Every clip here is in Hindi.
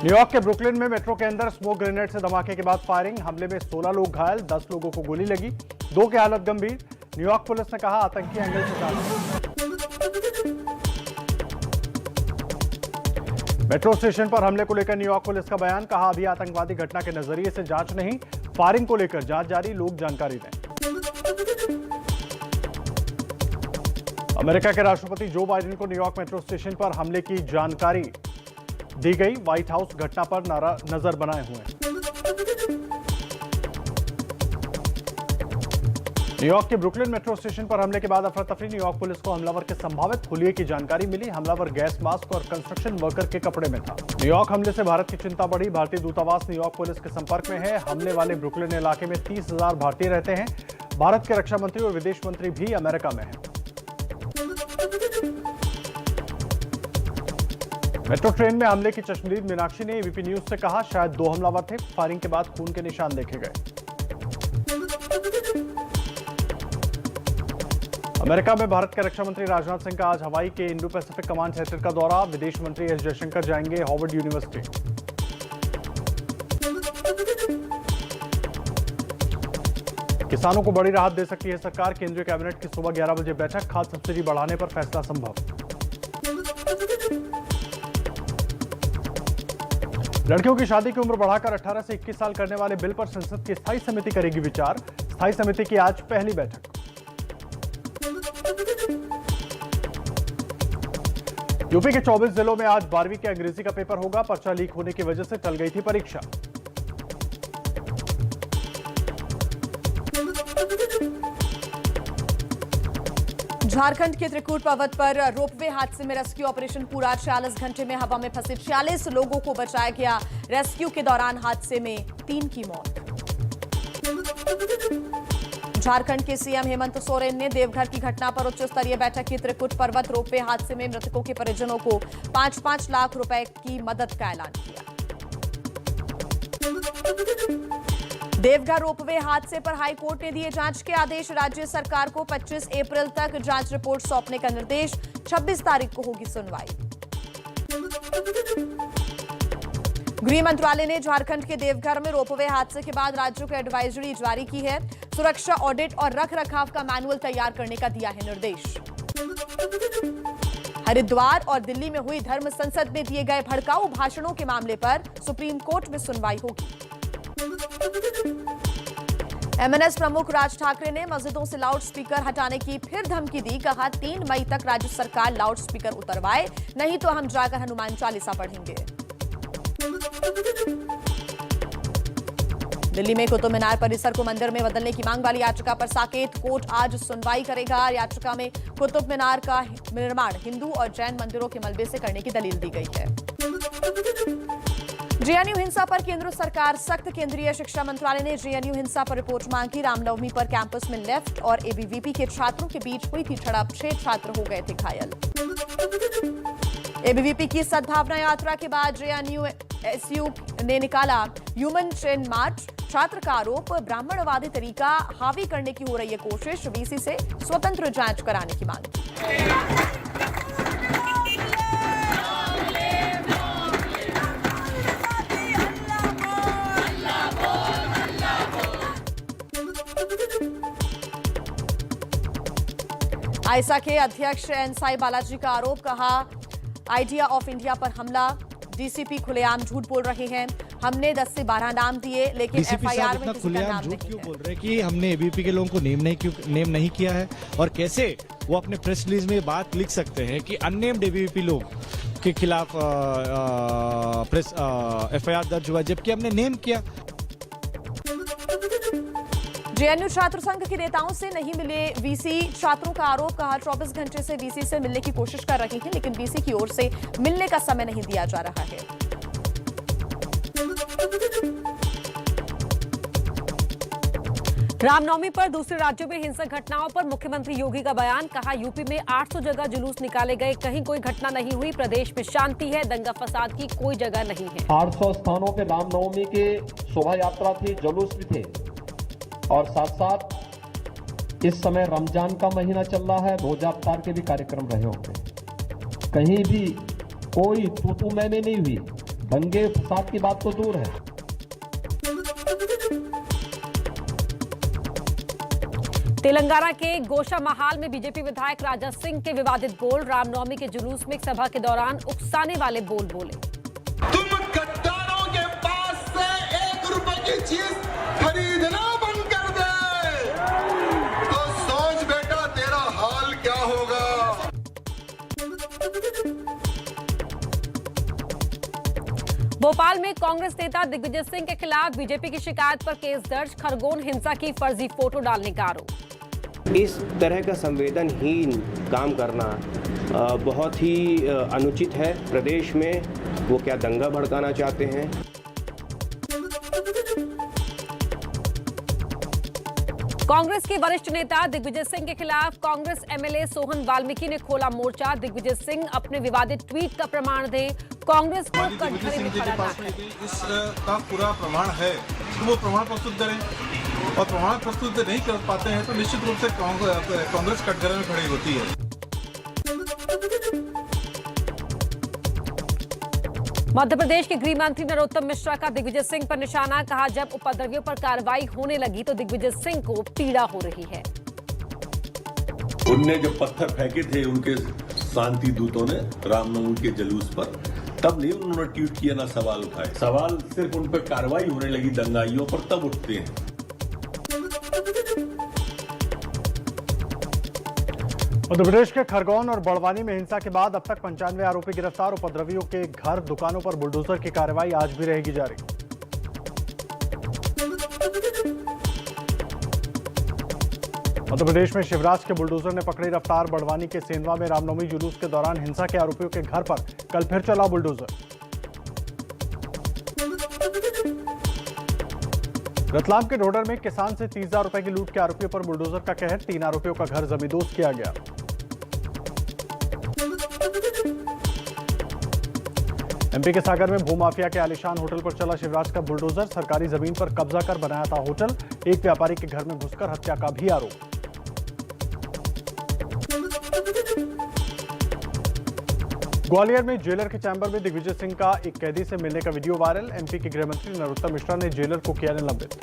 न्यूयॉर्क के ब्रुकलिन में मेट्रो के अंदर स्मोक ग्रेनेड से धमाके के बाद फायरिंग। हमले में 16 लोग घायल, 10 लोगों को गोली लगी, 2 की हालत गंभीर। न्यूयॉर्क पुलिस ने कहा आतंकी एंगल से जांच। मेट्रो स्टेशन पर हमले को लेकर न्यूयॉर्क पुलिस का बयान। कहा अभी आतंकवादी घटना के नजरिए से जांच नहीं, फायरिंग को लेकर जांच जारी, लोग जानकारी दें। अमेरिका के राष्ट्रपति जो बाइडेन को न्यूयॉर्क मेट्रो स्टेशन पर हमले की जानकारी दी गई। व्हाइट हाउस घटना पर नजर बनाए हुए हैं। न्यूयॉर्क के ब्रुकलिन मेट्रो स्टेशन पर हमले के बाद अफरा तफरी। न्यूयॉर्क पुलिस को हमलावर के संभावित हुलिये की जानकारी मिली। हमलावर गैस मास्क और कंस्ट्रक्शन वर्कर के कपड़े में था। न्यूयॉर्क हमले से भारत की चिंता बढ़ी। भारतीय दूतावास न्यूयॉर्क पुलिस के संपर्क में है। हमले वाले ब्रुकलिन इलाके में 30,000 भारतीय रहते हैं। भारत के रक्षा मंत्री और विदेश मंत्री भी अमेरिका में हैं। मेट्रो ट्रेन में हमले की चश्मदीद मीनाक्षी ने एबीपी न्यूज से कहा शायद 2 हमलावर थे। फायरिंग के बाद खून के निशान देखे गए। अमेरिका में भारत के रक्षा मंत्री राजनाथ सिंह का आज हवाई के इंडो पैसिफिक कमांड सेंटर का दौरा। विदेश मंत्री एस जयशंकर जाएंगे हार्वर्ड यूनिवर्सिटी। किसानों को बड़ी राहत दे सकती है सरकार। केंद्रीय कैबिनेट की सुबह 11 बजे बैठक। खाद सब्सिडी बढ़ाने पर फैसला संभव। लड़कियों की शादी की उम्र बढ़ाकर 18 से 21 साल करने वाले बिल पर संसद की स्थायी समिति करेगी विचार। स्थायी समिति की आज पहली बैठक। यूपी के 24 जिलों में आज 12वीं के अंग्रेजी का पेपर होगा। पर्चा लीक होने की वजह से टल गई थी परीक्षा। झारखंड के त्रिकूट पर्वत पर रोपवे हादसे में रेस्क्यू ऑपरेशन पूरा। 46 घंटे में हवा में फंसे 46 लोगों को बचाया गया। रेस्क्यू के दौरान हादसे में 3 की मौत। झारखंड के सीएम हेमंत सोरेन ने देवघर की घटना पर उच्च स्तरीय बैठक की। त्रिकूट पर्वत रोपवे हादसे में मृतकों के परिजनों को 5-5 लाख रुपए की मदद का ऐलान किया। देवघर रोपवे हादसे पर हाई कोर्ट ने दिए जांच के आदेश। राज्य सरकार को 25 अप्रैल तक जांच रिपोर्ट सौंपने का निर्देश। 26 तारीख को होगी सुनवाई। गृह मंत्रालय ने झारखंड के देवघर में रोपवे हादसे के बाद राज्यों को एडवाइजरी जारी की है। सुरक्षा ऑडिट और रखरखाव का मैनुअल तैयार करने का दिया है निर्देश। हरिद्वार और दिल्ली में हुई धर्म संसद में दिए गए भड़काऊ भाषणों के मामले पर सुप्रीम कोर्ट में सुनवाई होगी। एमएनएस प्रमुख राज ठाकरे ने मस्जिदों से लाउड स्पीकर हटाने की फिर धमकी दी। कहा 3 मई तक राज्य सरकार लाउड स्पीकर उतरवाए, नहीं तो हम जाकर हनुमान चालीसा पढ़ेंगे। दिल्ली में कुतुब मीनार परिसर को मंदिर में बदलने की मांग वाली याचिका पर साकेत कोर्ट आज सुनवाई करेगा। याचिका में कुतुब मीनार का निर्माण हिंदू और जैन मंदिरों के मलबे से करने की दलील दी गई है। जेएनयू हिंसा पर केंद्र सरकार सख्त। केंद्रीय शिक्षा मंत्रालय ने जेएनयू हिंसा पर रिपोर्ट मांगी। रामनवमी पर कैंपस में लेफ्ट और एबीवीपी के छात्रों के बीच हुई थी झड़प। 6 छात्र हो गए थे घायल। एबीवीपी की सद्भावना यात्रा के बाद जेएनयू एसयू ने निकाला ह्यूमन चेन मार्च। छात्र का आरोप ब्राह्मणवादी तरीका हावी करने की हो रही है कोशिश। वीसी से स्वतंत्र जांच कराने की मांग। आईसा के अध्यक्ष एनसाई बालाजी का आरोप। कहा आइडिया ऑफ इंडिया पर हमला। डीसीपी खुलेआम झूठ बोल रहे हैं। हमने 10 से 12 नाम दिए, लेकिन एफआईआर में किसी का नाम नहीं क्यों बोल रहे हैं कि हमने एबीवीपी के लोगों को नेम नहीं किया है, और कैसे वो अपने प्रेस रिलीज में बात लिख सकते हैं कि अननेम्ड एबीवीपी लोग के खिलाफ प्रेस एफआईआर दर्ज हुआ, जबकि हमने नेम किया। जेएनयू छात्र संघ के नेताओं से नहीं मिले वीसी। छात्रों का आरोप। कहा 24 घंटे से वीसी से मिलने की कोशिश कर रही हैं, लेकिन वीसी की ओर से मिलने का समय नहीं दिया जा रहा है। रामनवमी पर दूसरे राज्यों में हिंसक घटनाओं पर मुख्यमंत्री योगी का बयान। कहा यूपी में 800 जगह जुलूस निकाले गए, कहीं कोई घटना नहीं हुई। प्रदेश में शांति है, दंगा फसाद की कोई जगह नहीं है। 800 स्थानों पे रामनवमी के शोभा यात्रा थी, जुलूस भी थे, और साथ साथ इस समय रमजान का महीना चल रहा है, रोजा अफ्तार के भी कार्यक्रम रहे होंगे। कहीं भी कोई तू मैंने नहीं हुई, दंगे फसाद की बात तो दूर है। तेलंगाना के गोशा महाल में बीजेपी विधायक राजा सिंह के विवादित बोल, रामनवमी के जुलूस में एक सभा के दौरान उकसाने वाले बोल बोले। तुम गद्दारों के पास से 1 रुपए की चीज खरीदना बंद कर दे तो सोच बेटा तेरा हाल क्या होगा। भोपाल में कांग्रेस नेता दिग्विजय सिंह के खिलाफ बीजेपी की शिकायत पर केस दर्ज, खरगोन हिंसा की फर्जी फोटो डालने का आरोप। इस तरह का संवेदनहीन काम करना बहुत ही अनुचित है। प्रदेश में वो क्या दंगा भड़काना चाहते हैं? कांग्रेस के वरिष्ठ नेता दिग्विजय सिंह के खिलाफ कांग्रेस एमएलए सोहन वाल्मीकि ने खोला मोर्चा। दिग्विजय सिंह अपने विवादित ट्वीट का प्रमाण दें, कांग्रेस को कटघरे में खड़ा कर। इसका पूरा प्रमाण है तो वो प्रमाण प्रस्तुत करें, और प्रमाण प्रस्तुत नहीं कर पाते हैं तो निश्चित रूप से कांग्रेस कटघरे में खड़ी होती है। मध्य प्रदेश के गृह मंत्री नरोत्तम मिश्रा का दिग्विजय सिंह पर निशाना, कहा जब उपद्रवियों पर कार्रवाई होने लगी तो दिग्विजय सिंह को पीड़ा हो रही है। उनने जब पत्थर फेंके थे उनके शांति दूतों ने रामनवमी के जुलूस पर, तब नहीं उन्होंने ट्वीट किया ना सवाल उठाए। सवाल सिर्फ उन पर कार्रवाई होने लगी दंगाइयों पर तब उठते हैं। मध्य प्रदेश के खरगोन और बड़वानी में हिंसा के बाद अब तक 95 आरोपी गिरफ्तार। उपद्रवियों के घर दुकानों पर बुलडोजर की कार्रवाई आज भी रहेगी जारी। मध्य प्रदेश में शिवराज के बुलडोजर ने पकड़ी रफ्तार। बड़वानी के सेंधवा में रामनवमी जुलूस के दौरान हिंसा के आरोपियों के घर पर कल फिर चला बुलडोजर। रतलाम के ढोडर में किसान से 30,000 रुपए की लूट के आरोपियों पर बुलडोजर का कहर। 3 आरोपियों का घर जमींदोज किया गया। एमपी के सागर में भूमाफिया के आलीशान होटल पर चला शिवराज का बुलडोजर। सरकारी जमीन पर कब्जा कर बनाया था होटल। एक व्यापारी के घर में घुसकर हत्या का भी आरोप। ग्वालियर में जेलर के चैंबर में दिग्विजय सिंह का एक कैदी से मिलने का वीडियो वायरल। एमपी के गृह मंत्री नरोत्तम मिश्रा ने जेलर को किया निलंबित।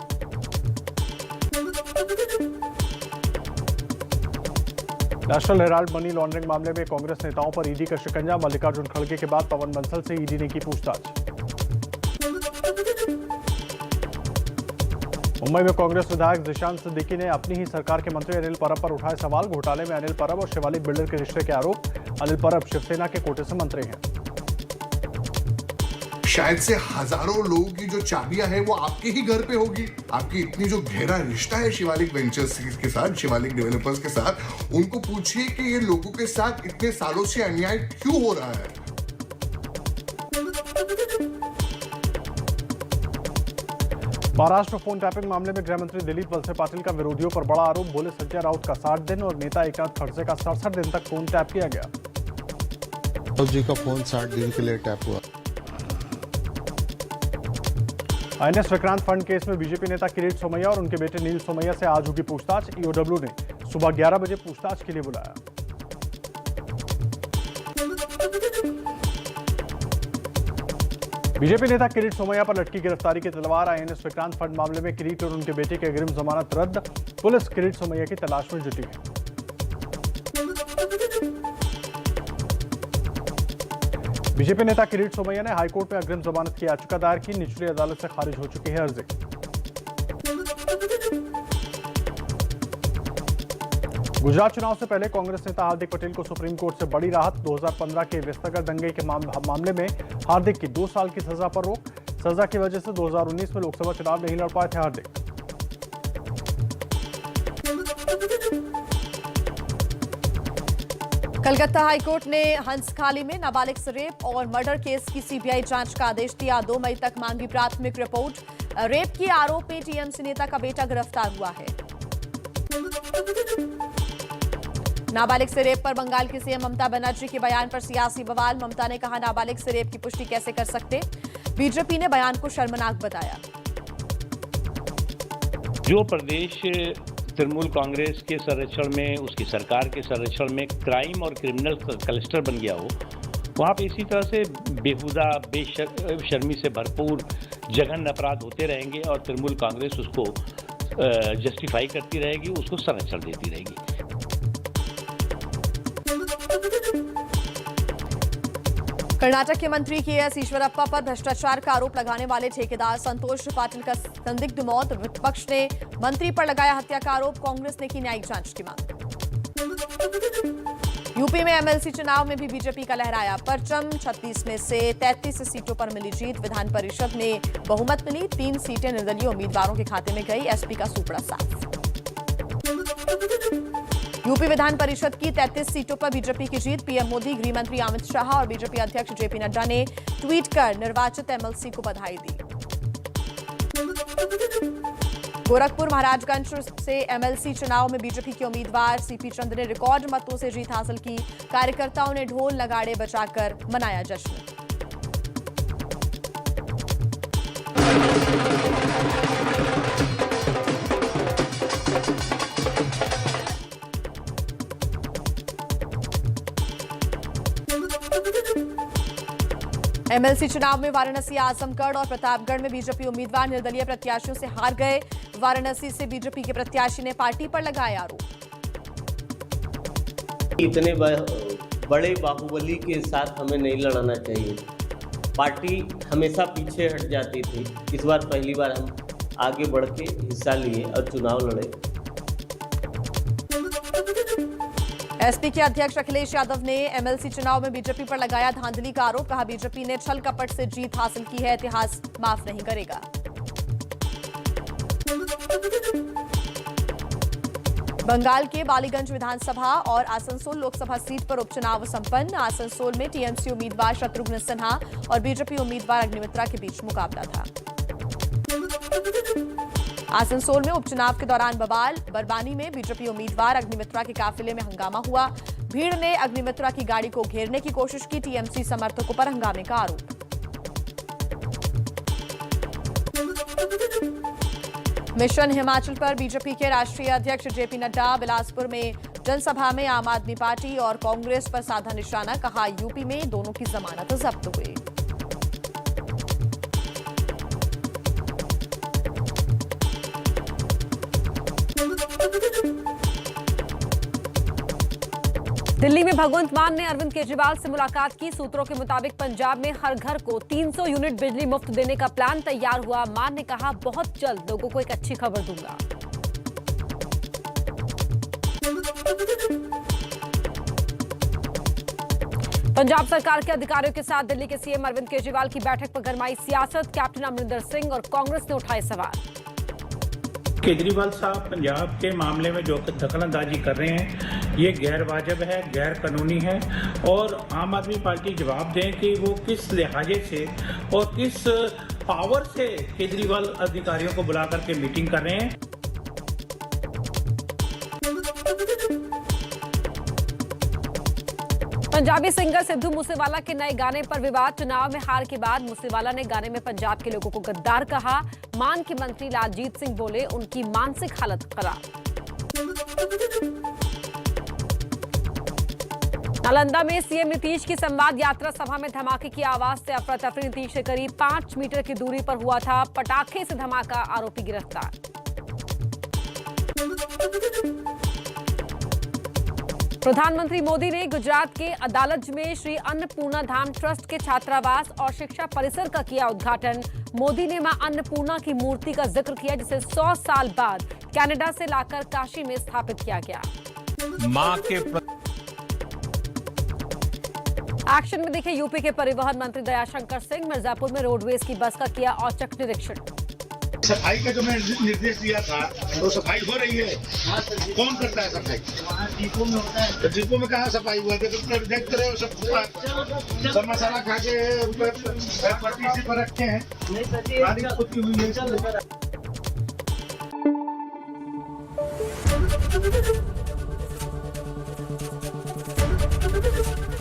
नेशनल हेराल्ड मनी लॉन्ड्रिंग मामले में कांग्रेस नेताओं पर ईडी का शिकंजा। मल्लिकार्जुन खड़गे के बाद पवन बंसल से ईडी ने की पूछताछ। मुंबई में कांग्रेस विधायक जिशान सिद्दीकी ने अपनी ही सरकार के मंत्री अनिल परब पर उठाए सवाल। घोटाले में अनिल परब और शिवालिक बिल्डर के रिश्ते के आरोप। अनिल परब शिवसेना के कोटे से मंत्री हैं। शायद से हजारों लोगों की जो चाबियां हैं वो आपके ही घर पे होगी। आपकी इतनी जो गहरा रिश्ता है शिवालिक वेंचर्स के साथ, शिवालिक डेवलपर्स के साथ, उनको पूछिए कि ये लोगों के साथ इतने सालों से अन्याय क्यों हो रहा है। महाराष्ट्र फोन टैपिंग मामले में गृहमंत्री दिलीप वलसे पाटिल का विरोधियों पर बड़ा आरोप। बोले संजय राउत का 60 दिन और नेता एकनाथ खड़से का 67 दिन तक फोन टैप किया गया। राउत जी का फोन 60 दिन के लिए टैप हुआ। आईएनएस विक्रांत फंड केस में बीजेपी नेता किरीट सोमैया और उनके बेटे नील सोमैया से आज होगी पूछताछ। ईओडब्ल्यू ने सुबह 11 बजे पूछताछ के लिए बुलाया। बीजेपी नेता किरीट सोमैया पर लटकी गिरफ्तारी की तलवार। आईएनएस विक्रांत फंड मामले में किरीट और उनके बेटे की अग्रिम जमानत रद्द। पुलिस किरीट सोमैया की तलाश में जुटी है। बीजेपी नेता किरीट सोमैया ने हाईकोर्ट में अग्रिम जमानत की याचिका दायर की। निचली अदालत से खारिज हो चुकी है अर्जी। गुजरात चुनाव से पहले कांग्रेस नेता हार्दिक पटेल को सुप्रीम कोर्ट से बड़ी राहत। 2015 के विस्तगर दंगे के मामले में हार्दिक की 2 साल की सजा पर रोक। सजा की वजह से 2019 में लोकसभा चुनाव नहीं लड़ पाए थे हार्दिक। कलकत्ता हाईकोर्ट ने हंसखाली में नाबालिग से रेप और मर्डर केस की सीबीआई जांच का आदेश दिया। 2 मई तक मांगी प्राथमिक रिपोर्ट। रेप के आरोप में टीएमसी नेता का बेटा गिरफ्तार हुआ है। नाबालिग से रेप पर बंगाल की सीएम ममता बनर्जी के बयान पर सियासी बवाल। ममता ने कहा नाबालिग से रेप की पुष्टि कैसे कर सकते। बीजेपी ने बयान को शर्मनाक बताया। जो प्रदेश तृणमूल कांग्रेस के संरक्षण में, उसकी सरकार के संरक्षण में क्राइम और क्रिमिनल क्लस्टर बन गया हो, वहाँ पे इसी तरह से बेहुदा बेशर्मी से भरपूर जघन्य अपराध होते रहेंगे और तृणमूल कांग्रेस उसको जस्टिफाई करती रहेगी, उसको संरक्षण देती रहेगी। कर्नाटक के मंत्री के.एस. ईश्वरप्पा पर भ्रष्टाचार का आरोप लगाने वाले ठेकेदार संतोष पाटिल का संदिग्ध मौत, विपक्ष ने मंत्री पर लगाया हत्या का आरोप, कांग्रेस ने की न्यायिक जांच की मांग। यूपी में एमएलसी चुनाव में भी बीजेपी का लहराया परचम, 36 में से 33 सीटों पर मिली जीत, विधान परिषद में बहुमत मिली, 3 सीटें निर्दलीय उम्मीदवारों के खाते में गई, एसपी का सूपड़ा साफ। यूपी विधान परिषद की 33 सीटों पर बीजेपी की जीत, पीएम मोदी, गृह मंत्री अमित शाह और बीजेपी अध्यक्ष जेपी नड्डा ने ट्वीट कर निर्वाचित एमएलसी को बधाई दी। गोरखपुर महाराजगंज से एमएलसी चुनाव में बीजेपी के उम्मीदवार सीपी चंद ने रिकॉर्ड मतों से जीत हासिल की, कार्यकर्ताओं ने ढोल नगाड़े बजाकर मनाया जश्न। एमएलसी चुनाव में वाराणसी, आजमगढ़ और प्रतापगढ़ में बीजेपी उम्मीदवार निर्दलीय प्रत्याशियों से हार गए। वाराणसी से बीजेपी के प्रत्याशी ने पार्टी पर लगाया आरोप। इतने बड़े बाहुबली के साथ हमें नहीं लड़ना चाहिए, पार्टी हमेशा पीछे हट जाती थी। इस बार पहली बार हम आगे बढ़ के हिस्सा लिए और चुनाव लड़े। एसपी के अध्यक्ष अखिलेश यादव ने एमएलसी चुनाव में बीजेपी पर लगाया धांधली का आरोप, कहा बीजेपी ने छल कपट से जीत हासिल की है, इतिहास माफ नहीं करेगा। बंगाल के बालीगंज विधानसभा और आसनसोल लोकसभा सीट पर उपचुनाव संपन्न। आसनसोल में टीएमसी उम्मीदवार शत्रुघ्न सिन्हा और बीजेपी उम्मीदवार अग्निमित्रा के बीच मुकाबला था। आसनसोल में उपचुनाव के दौरान बवाल, बरवानी में बीजेपी उम्मीदवार अग्निमित्रा के काफिले में हंगामा हुआ, भीड़ ने अग्निमित्रा की गाड़ी को घेरने की कोशिश की, टीएमसी समर्थकों पर हंगामे का आरोप। मिशन हिमाचल पर बीजेपी के राष्ट्रीय अध्यक्ष जेपी नड्डा बिलासपुर में जनसभा में आम आदमी पार्टी और कांग्रेस पर साधा निशाना, कहा यूपी में दोनों की जमानत जब्त हुई। दिल्ली में भगवंत मान ने अरविंद केजरीवाल से मुलाकात की। सूत्रों के मुताबिक पंजाब में हर घर को 300 यूनिट बिजली मुफ्त देने का प्लान तैयार हुआ। मान ने कहा, बहुत जल्द लोगों को एक अच्छी खबर दूंगा। पंजाब सरकार के अधिकारियों के साथ दिल्ली के सीएम अरविंद केजरीवाल की बैठक पर गरमाई सियासत, कैप्टन अमरिंदर सिंह और कांग्रेस ने उठाए सवाल। केजरीवाल साहब पंजाब के मामले में जो दखलंदाजी कर रहे हैं, ये गैर वाजिब है, गैर कानूनी है और आम आदमी पार्टी जवाब दें कि वो किस लिहाजे से और किस पावर से केजरीवाल अधिकारियों को बुला करके मीटिंग कर रहे हैं। पंजाबी सिंगर सिद्धू मूसेवाला के नए गाने पर विवाद, चुनाव में हार के बाद मूसेवाला ने गाने में पंजाब के लोगों को गद्दार कहा। मान के मंत्री लालजीत सिंह बोले, उनकी मानसिक हालत खराब। नालंदा में सीएम नीतीश की संवाद यात्रा सभा में धमाके की आवाज से अफरा तफरी, नीतीश से करीब 5 मीटर की दूरी पर हुआ था पटाखे से धमाका, आरोपी गिरफ्तार। प्रधानमंत्री मोदी ने गुजरात के अदालज में श्री अन्नपूर्णा धाम ट्रस्ट के छात्रावास और शिक्षा परिसर का किया उद्घाटन। मोदी ने मां अन्नपूर्णा की मूर्ति का जिक्र किया, जिसे 100 साल बाद कनाडा से लाकर काशी में स्थापित किया गया। मां के एक्शन में दिखे यूपी के परिवहन मंत्री दयाशंकर सिंह, मिर्जापुर में रोडवेज की बस का किया औचक निरीक्षण। सफाई का जो मैंने निर्देश दिया था, तो सफाई हो रही है। कौन करता है सफाई? डिपो में होता है। तो डिपो में कहाँ सफाई हुआ? देखते रहे सब मसाला खा के पट्टी से पर रखे हैं, खुद की हुई है।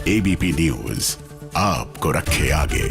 एबीपी न्यूज आपको रखे आगे।